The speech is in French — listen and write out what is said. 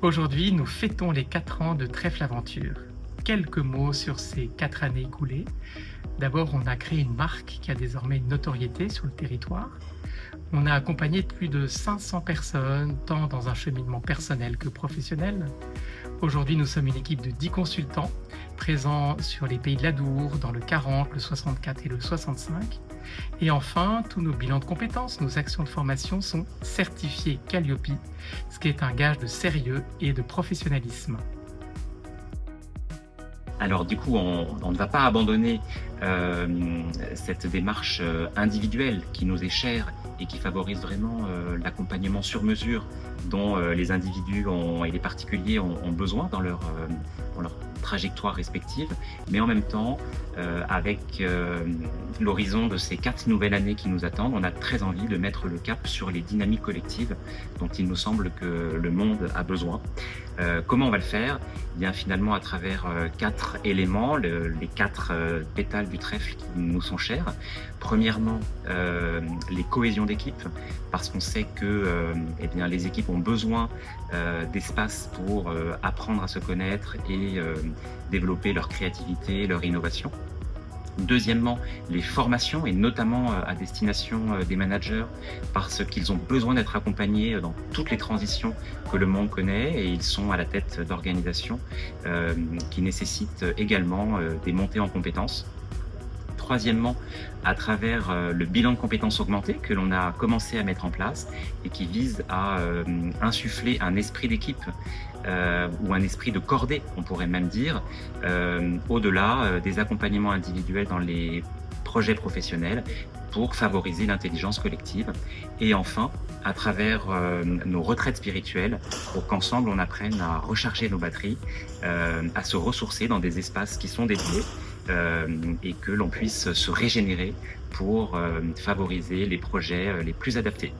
Aujourd'hui, nous fêtons les 4 ans de Trèfle Aventure. Quelques mots sur ces 4 années écoulées. D'abord, on a créé une marque qui a désormais une notoriété sur le territoire. On a accompagné plus de 500 personnes, tant dans un cheminement personnel que professionnel. Aujourd'hui, nous sommes une équipe de 10 consultants, présents sur les pays de l'Adour, dans le 40, le 64 et le 65. Et enfin, tous nos bilans de compétences, nos actions de formation sont certifiés Calliope, ce qui est un gage de sérieux et de professionnalisme. Alors du coup, on ne va pas abandonner cette démarche individuelle qui nous est chère et qui favorise vraiment l'accompagnement sur mesure dont les individus et les particuliers ont besoin dans leur trajectoire respective, mais en même temps, avec l'horizon de ces 4 nouvelles années qui nous attendent, on a très envie de mettre le cap sur les dynamiques collectives dont il nous semble que le monde a besoin. Comment on va le faire? Eh bien, finalement, à travers 4 éléments, les 4 pétales du trèfle qui nous sont chers. Premièrement, les cohésions d'équipe, parce qu'on sait que eh bien, les équipes ont besoin d'espace pour apprendre à se connaître et développer leur créativité, leur innovation. Deuxièmement, les formations, et notamment à destination des managers, parce qu'ils ont besoin d'être accompagnés dans toutes les transitions que le monde connaît, et ils sont à la tête d'organisations qui nécessitent également des montées en compétences. Troisièmement, à travers le bilan de compétences augmentées que l'on a commencé à mettre en place et qui vise à insuffler un esprit d'équipe ou un esprit de cordée, on pourrait même dire, au-delà des accompagnements individuels dans les projets professionnels pour favoriser l'intelligence collective. Et enfin, à travers nos retraites spirituelles, pour qu'ensemble on apprenne à recharger nos batteries, à se ressourcer dans des espaces qui sont dédiés, et que l'on puisse se régénérer pour favoriser les projets les plus adaptés.